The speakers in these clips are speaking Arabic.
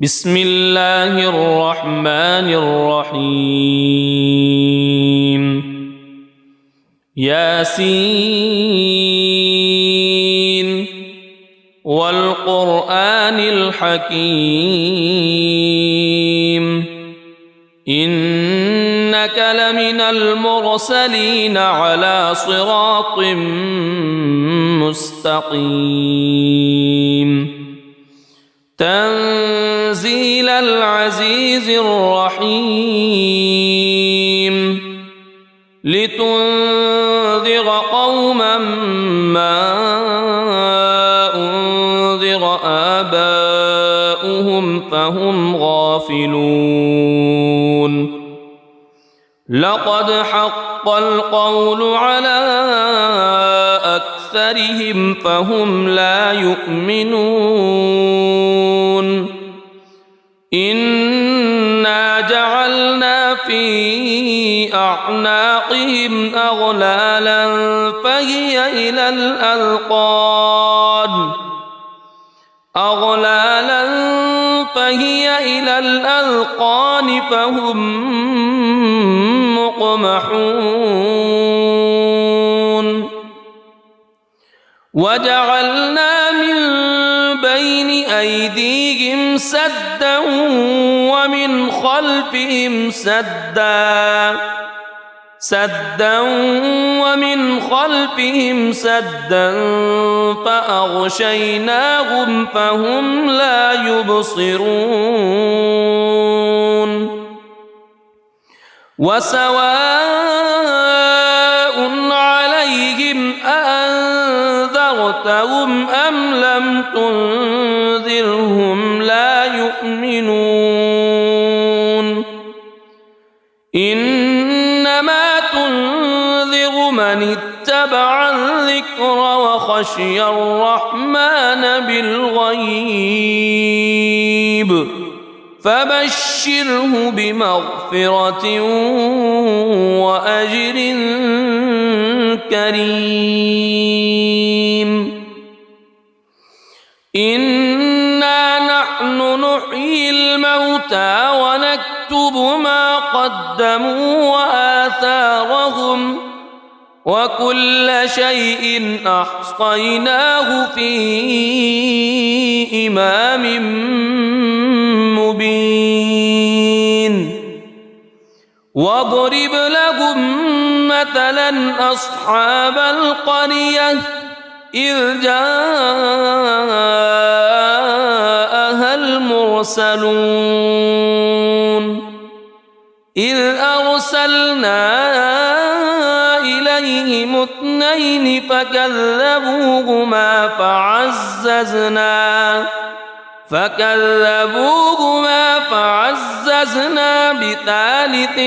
بسم الله الرحمن الرحيم ياسين والقرآن الحكيم إنك لمن المرسلين على صراط مستقيم تنزيل العزيز الرحيم لتنذر قوما ما أنذر آباؤهم فهم غافلون لقد حق القول على أكثرهم فهم لا يؤمنون إنا جعلنا في أعناقهم أغلالا فهي إلى الأذقان فهم مقمحون وجعلنا من بين أيديهم سدا ومن خلفهم سدا فأغشيناهم فهم لا يبصرون وسواء عليهم أأنذرتهم أم لم تنذرهم لا يؤمنون إنما تنذر من اتبع الذكر وخشي الرحمن بالغيب فبشره بمغفرة وأجر كريم إنا نحن نحيي الموتى ونكتب ما قدموا وآثارهم وكل شيء أحصيناه في إمام مبين واضرب لهم مثلا أصحاب القرية إذ جاءها المرسلون إذ أرسلنا إليهم اثنين فكذبوهما فعززنا بثالث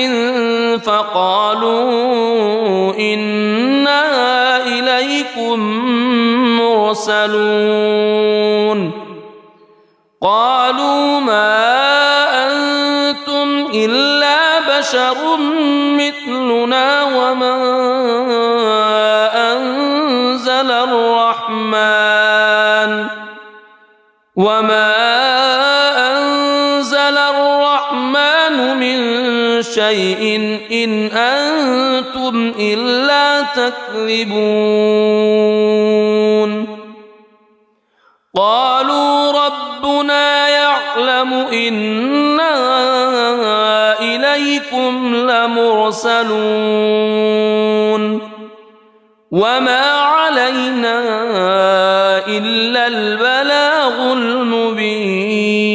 فقالوا إنا إليكم مرسلون قالوا ما أنتم إلا بشر مثلنا وما أنزل الرحمن من شيء إن أنتم إلا تكذبون قالوا ربنا يعلم إنا إليكم لمرسلون وما علينا إلا البلاغ المبين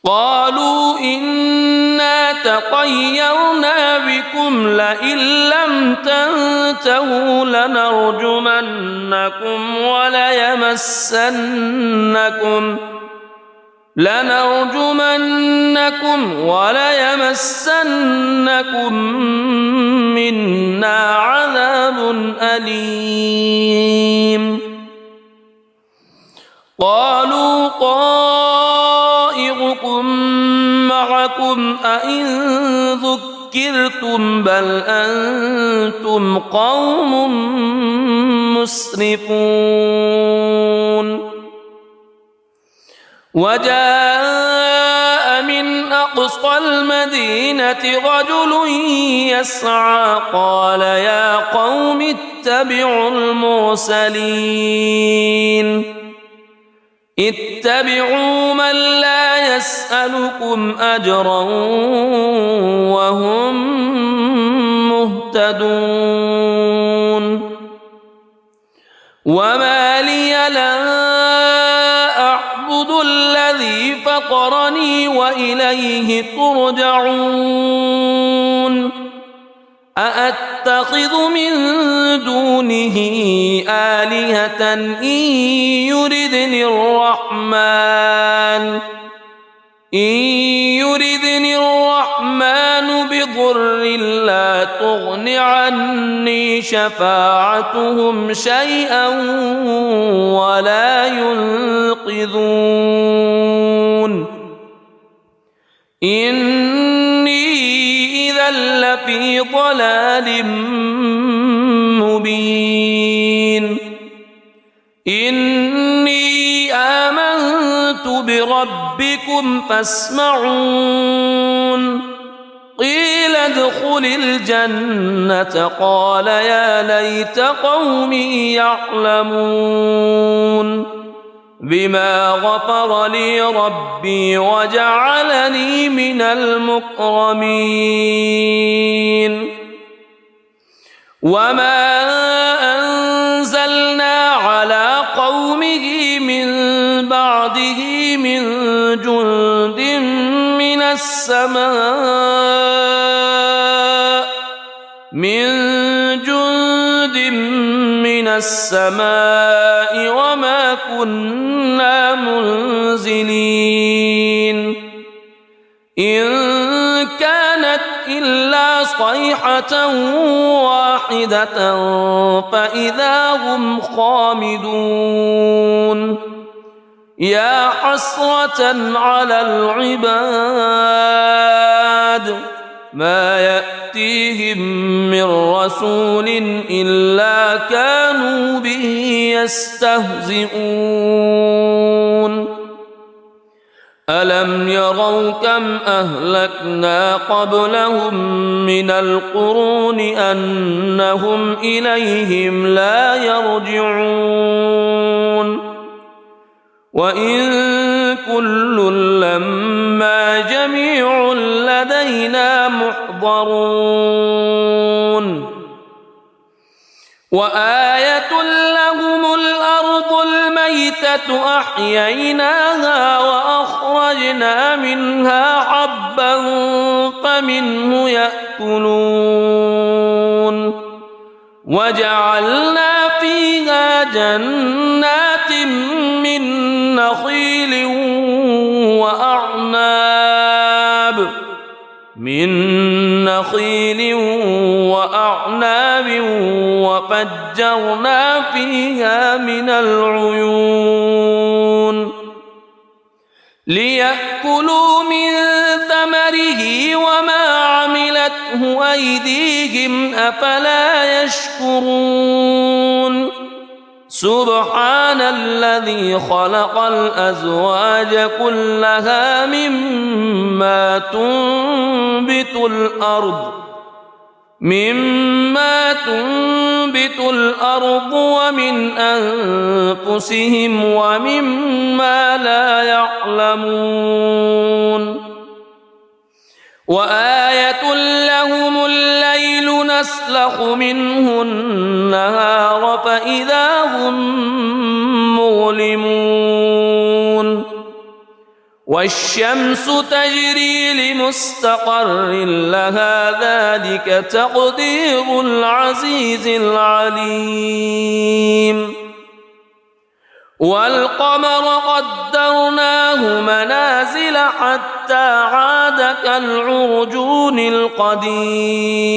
قالوا إنا تطيرنا بكم لئن لم تنتهوا لنرجمنكم وليمسنكم منا عذاب أليم قالوا طائركم معكم أئن ذكرتم بل أنتم قوم مسرفون وجاء من أقصى المدينة رجل يسعى قال يا قوم اتبعوا المرسلين اتبعوا من لا يسألكم أجرا وهم مهتدون وما لي لا أعبد الذي فطرني وإليه ترجعون أأتخذ من دونه آلهة إن يردني الرحمن بضر لا تغن عني شفاعتهم شيئا ولا ينقذون إني إذا لفي ضلال مبين إني آمنت بربكم فاسمعون قيل ادخل الجنة قال يا ليت قومي يعلمون بما غفر لي ربي وجعلني من المكرمين وما أنزلنا على قومه من بعده من جند من السماء وما كنا منزلين إن كانت إلا صيحة واحدة فإذا هم خامدون يا حسرة على العباد ما يأتيهم من رسول إلا كانوا به يستهزئون ألم يروا كم أهلكنا قبلهم من القرون أنهم إليهم لا يرجعون وإن كل لما جميع لدينا محضرون وآية لهم الأرض الميتة أحييناها وأخرجنا منها حبا فمنه يأكلون وجعلنا فيها جنات من نخيل وأعناب وفجرنا فيها من العيون ليأكلوا من ثمره وما عملته أيديهم أفلا يشكرون سبحان الذي خلق الأزواج كلها مما تنبت الأرض ومن أنفسهم ومما لا يعلمون وآية لهم الليل نسلخ منه النهار فإذا هم مظلمون والشمس تجري لمستقر لها ذلك تقدير العزيز العليم والقمر قدرناه منازل حتى عاد كالعرجون القديم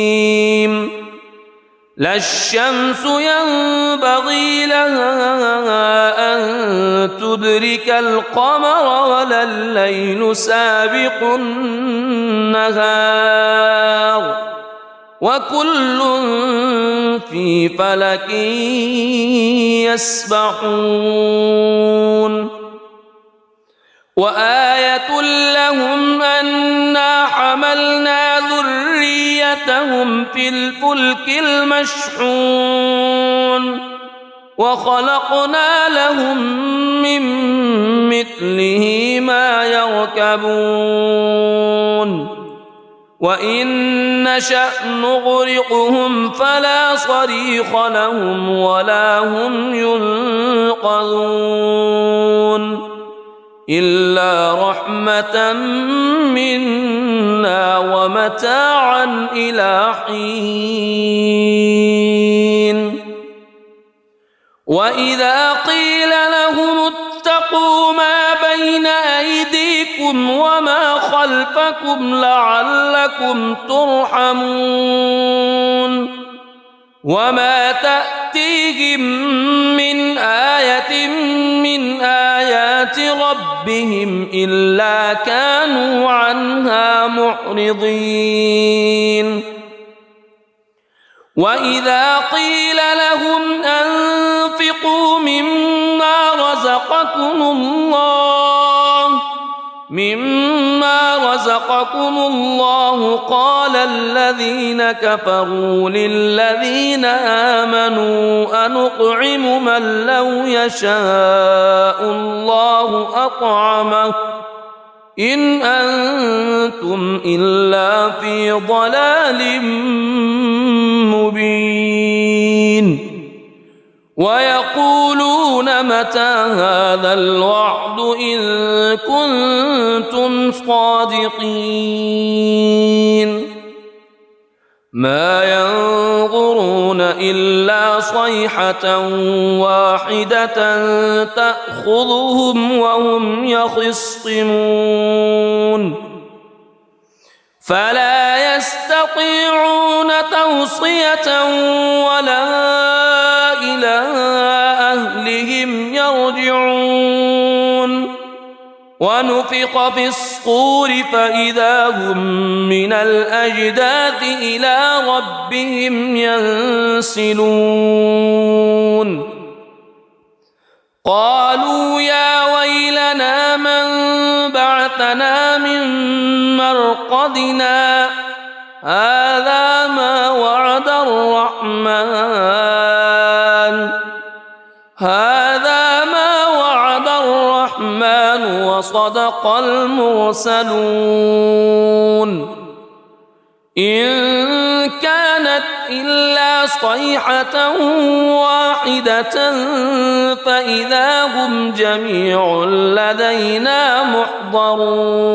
لا الشمس ينبغي لها أن تدرك القمر ولا الليل سابق النهار وكل في فلك يسبحون وآية لهم أنا حملنا ذريتهم في الفلك المشحون وخلقنا لهم من مثله ما يركبون وإن نشأ نغرقهم فلا صريخ لهم ولا هم ينقذون إلا رحمة منا ومتاعا إلى حين وإذا قيل لهم اتقوا ما بين أيديكم وما خلفكم لعلكم ترحمون وما تأتيهم من آية من آيات ربهم إلا كانوا عنها معرضين وإذا قيل لهم أنفقوا مما رزقكم الله قال الذين كفروا للذين آمنوا أنطعم من لو يشاء الله أطعمه إن أنتم إلا في ضلال مبين ويقولون متى هذا الوعد إن كنتم صادقين ما ينظرون إلا صيحة واحدة تأخذهم وهم يخصمون فلا يستطيعون توصية ولا إلى أهلهم يرجعون ونفخ في الصور فإذا هم من الأجداث إلى ربهم ينسلون قالوا يا ويلنا من بعثنا من مرقدنا هذا ما وعد الرحمن وصدق المرسلون إن كانت إلا صيحة واحدة فإذا هم جميع لدينا محضرون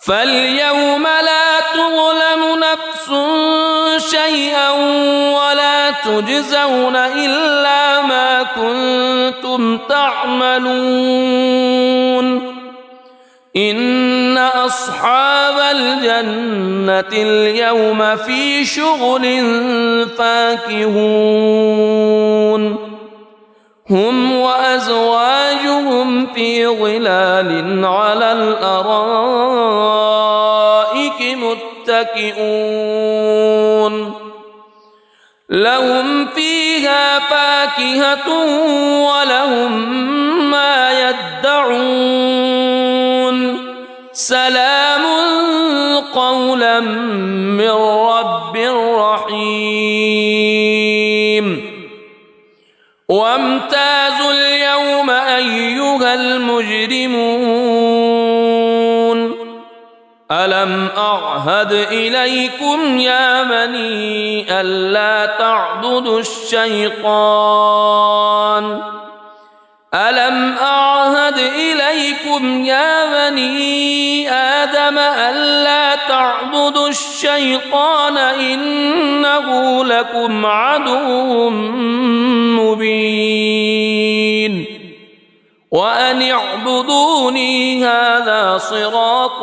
فاليوم لا تظلم نفس شيئا ولا تجزون إلا ما كنتم تعملون إن أصحاب الجنة اليوم في شغل فاكهون هم وأزواجهم في ظلال على الأرائك متكئون لهم فيها فاكهة ولهم ما يدعون سلام قولا من رب رحيم وامتازوا اليوم أيها المجرمون ألم أعهد إليكم يا بني ألا تعبدوا الشيطان ألم أعهد إليكم يا بني آدم ألا تعبدوا الشيطان إنه لكم عدو مبين وأن اعبدوني هذا صراط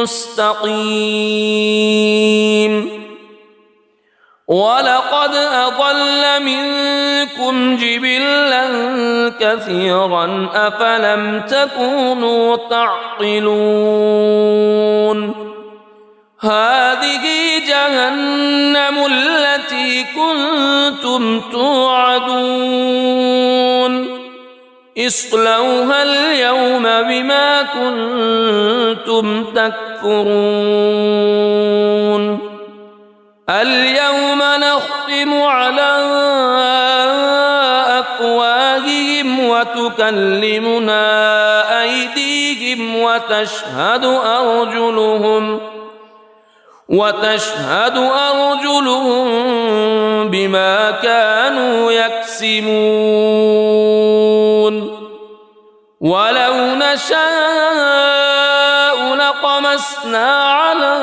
مستقيم ولقد أضل منكم جبلا كثيرا أفلم تكونوا تعقلون هذه جهنم التي كنتم توعدون اصلوها اليوم بما كنتم تكفرون اليوم نختم على أفواههم وتكلمنا أيديهم وتشهد أرجلهم بما كانوا يكسبون ولو نشاء لطمسنا على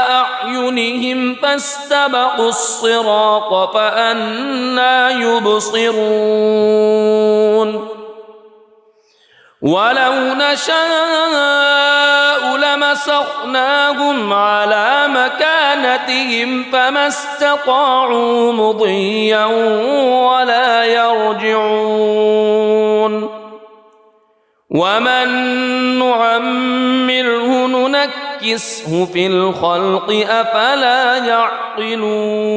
أعينهم فاستبقوا الصراط فأنى يبصرون ولو نشاء لمسخناهم على مكانتهم فما استطاعوا مضيا ولا يرجعون ومن نعمره ننكسه في الخلق أفلا يعقلون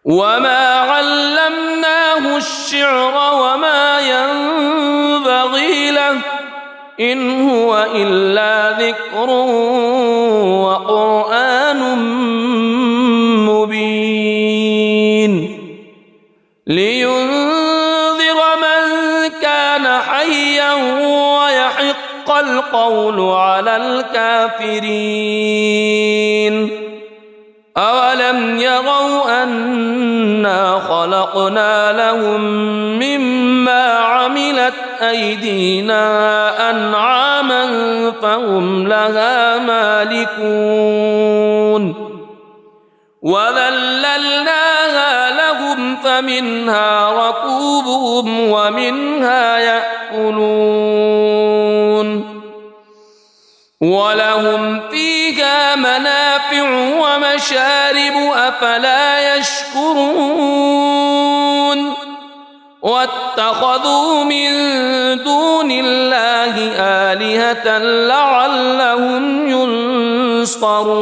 وما علمناه الشعر وما ينبغي له إن هو إلا ذكر وقرآن مبين لينذر من كان حيا ويحق القول على الكافرين أولم يروا أنا خلقنا لهم مما عملت أيدينا أنعاما فهم لها مالكون وذللناها لهم فمنها ركوبهم ومنها يأكلون ولهم فيها منافع ومشارب أفلا يشكرون واتخذوا من دون الله آلهة لعلهم ينصرون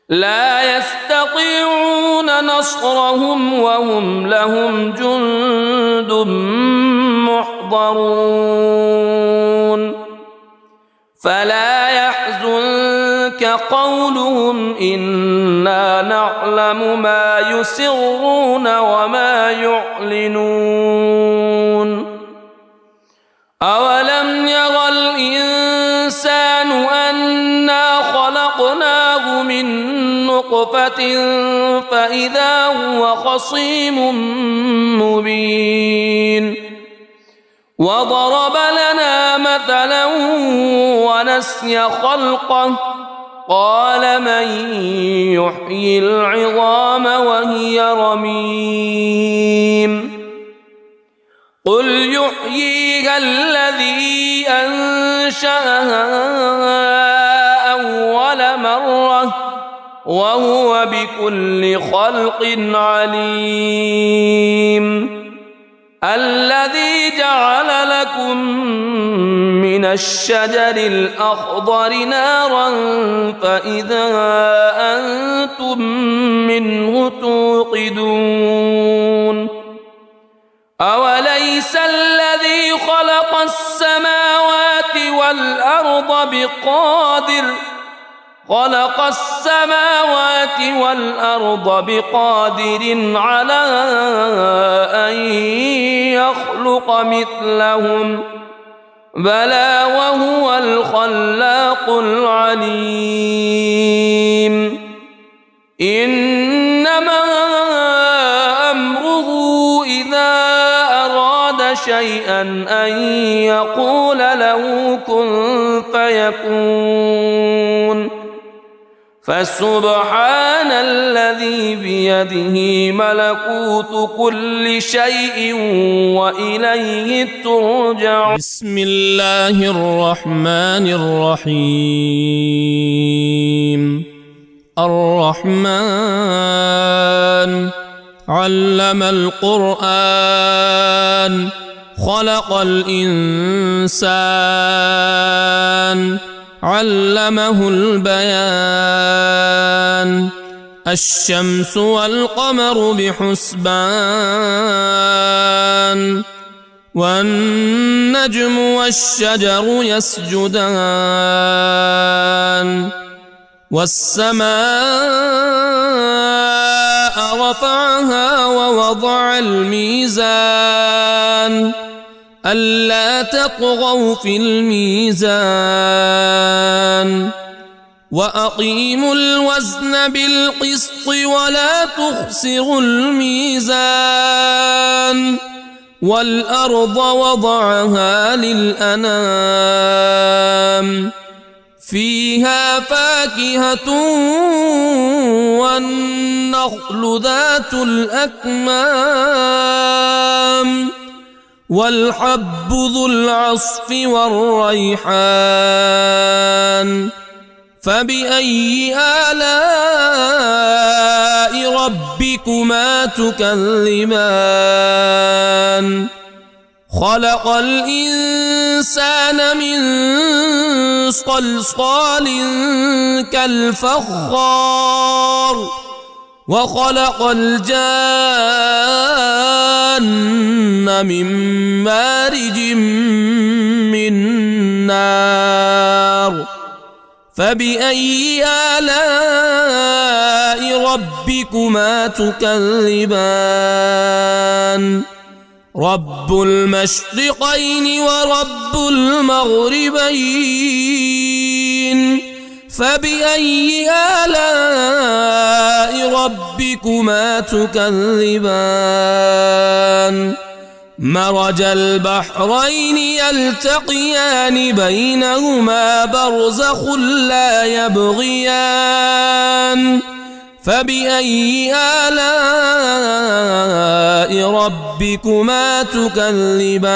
لا يستطيعون نصرهم وهم لهم جند محضرون فلا يحزنك قولهم إنا نعلم ما يسرون وما يعلنون أولم يرى الإنسان أنا خلقناه من نطفة فإذا هو خصيم مبين وضرب لنا مثلا ونسي خلقه قال من يحيي العظام وهي رميم قل يحييها الذي أنشأها أول مرة وهو بكل خلق عليم الذي جعل لكم من الشجر الأخضر نارا فإذا أنتم منه توقدون أوليس الذي خلق السماوات والأرض بقادر على أن يخلق مثلهم بلى وهو الخلاق العليم إنما أمره إذا أراد شيئا أن يقول له كن فيكون فسبحان الذي بيده ملكوت كل شيء وإليه ترجع. بسم الله الرحمن الرحيم. الرحمن علم القرآن خلق الإنسان علمه البيان الشمس والقمر بحسبان والنجم والشجر يسجدان والسماء رفعها ووضع الميزان ألا تطغوا في الميزان وأقيموا الوزن بالقسط ولا تخسروا الميزان والأرض وضعها للأنام فيها فاكهة والنخل ذات الأكمام والحب ذو العصف والريحان فبأي آلاء ربكما تكذبان خلق الإنسان من صلصال كالفخار وخلق الجان من مارج من نار فبأي آلاء ربكما تكذبان رب المشرقين ورب المغربين فبأي آلاء ربكما تكذبان مرج البحرين يلتقيان بينهما برزخ لا يبغيان فبأي آلاء ربكما تكذبان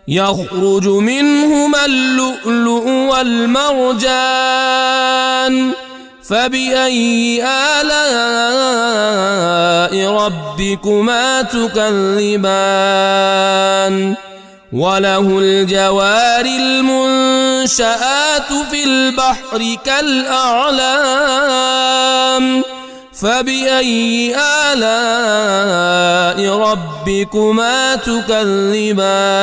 يخرج منهما اللؤلؤ والمرجان فبأي آلاء ربكما تكذبان وله الجوار المنشآت في البحر كالأعلام فبأي آلاء ربكما تكذبان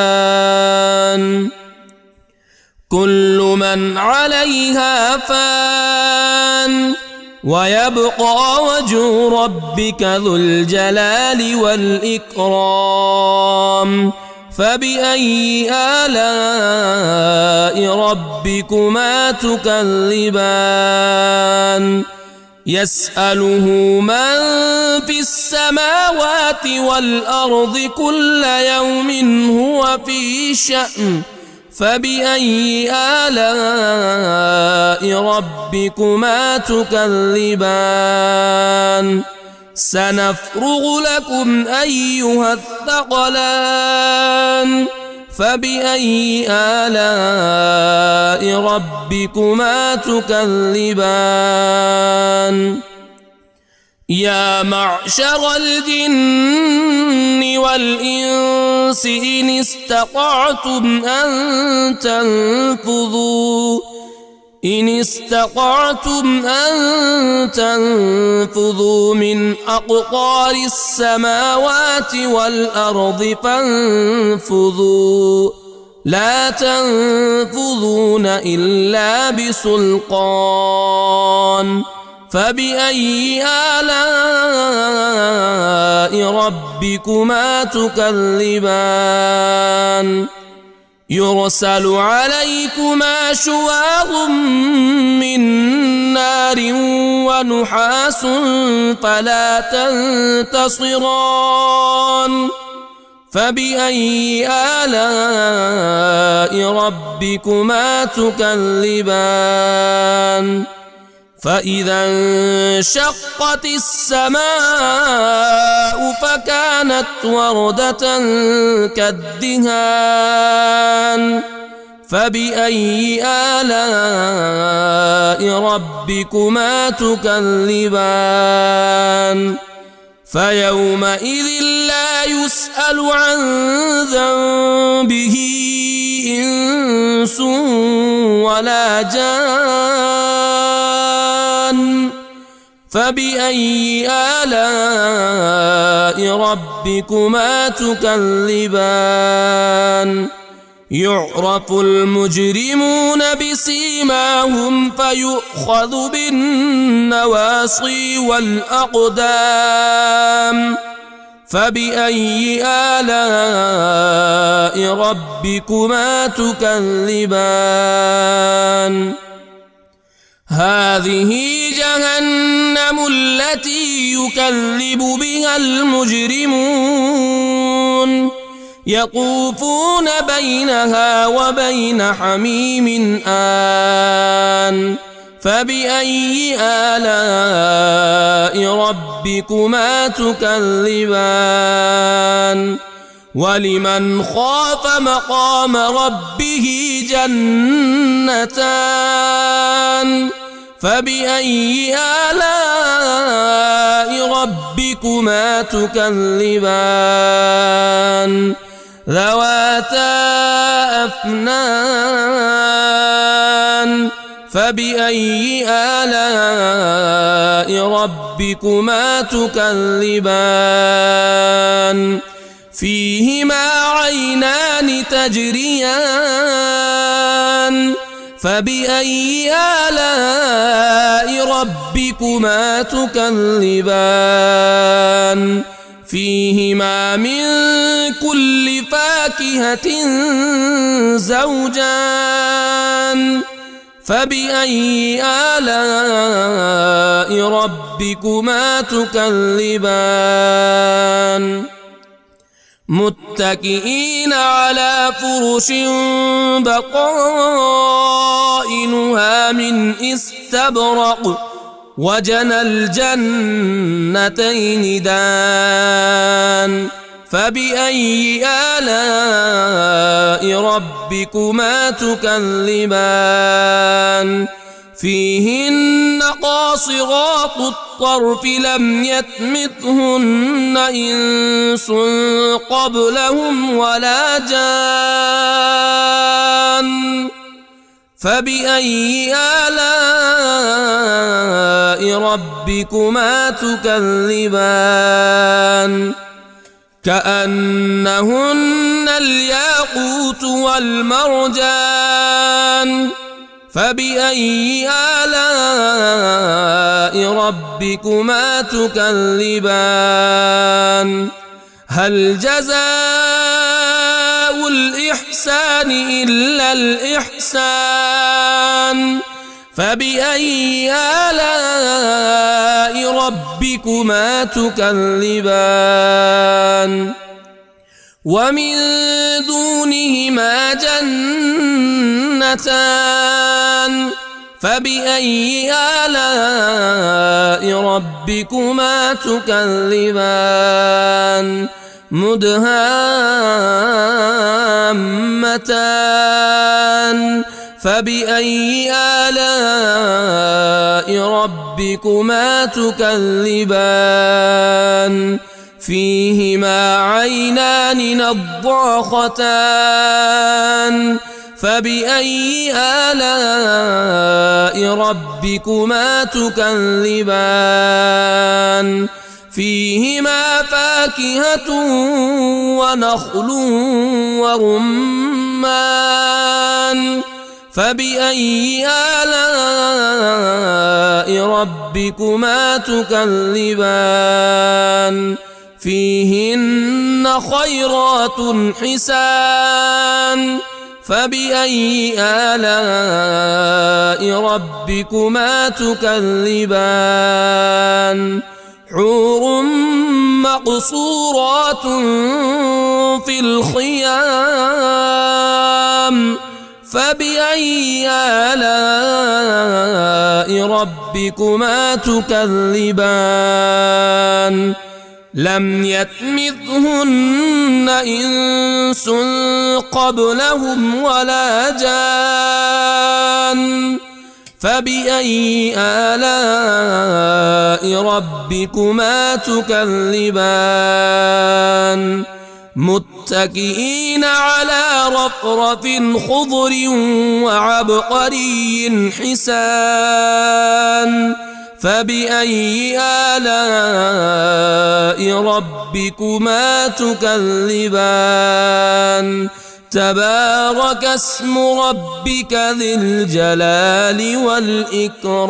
كل من عليها فان ويبقى وجه ربك ذو الجلال والإكرام فبأي آلاء ربكما تكذبان يسأله من في السماوات والأرض كل يوم هو في شأن فبأي آلاء ربكما تكذبان سنفرغ لكم أيها الثقلان فبأي آلاء ربكما تكذبان يا معشر الجن والإنس إن استطعتم أن تنفذوا من أقطار السماوات والأرض فانفذوا لا تنفذون إلا بسلطان فبأي آلاء ربكما تكذبان يرسل عليكما شواظ من نار ونحاس فلا تنتصران فبأي آلاء ربكما تكذبان فإذا انشقت السماء فكانت وردة كالدهان فبأي آلاء ربكما تكذبان فيومئذ لا يسأل عن ذنبه إنس ولا جان فبأي آلاء ربكما تكذبان يعرف المجرمون بسيماهم فيؤخذ بالنواصي والأقدام فبأي آلاء ربكما تكذبان هذه جهنم التي يكذب بها المجرمون يطوفون بينها وبين حميم آن فبأي آلاء ربكما تكذبان ولمن خاف مقام ربه جنتان فبأي آلاء ربكما تكذبان ذواتا أفنان فبأي آلاء ربكما تكذبان فيهما عينان تجريان فبأي آلاء ربكما تكذبان فيهما من كل فاكهة زوجان فبأي آلاء ربكما تكذبان متكئين على فرش بطائنها من استبرق وجنى الجنتين دان فبأي آلاء ربكما تكذبان فيهن قاصرات الطرف لم يطمثهن إنس قبلهم ولا جان فبأي آلاء ربكما تكذبان كأنهن الياقوت والمرجان فبأي آلاء ربكما تكذبان هل جزاء الإحسان إلا الإحسان فبأي آلاء ربكما تكذبان ومن دونهما جنتان فبأي آلاء ربكما تكذبان مدهامتان فبأي آلاء ربكما تكذبان فيهما عينان نضاختان فبأي آلاء ربكما تكذبان فيهما فاكهة ونخل ورمان فبأي آلاء ربكما تكذبان فيهن خيرات حسان فبأي آلاء ربكما تكذبان حور مقصورات في الخيام فبأي آلاء ربكما تكذبان لم يطمثهن إنس قبلهم ولا جان فبأي آلاء ربكما تكذبان متكئين على رفرف خضر وعبقري حسان فبأي آلاء ربكما تكذبان تبارك اسم ربك ذي الجلال والإكرام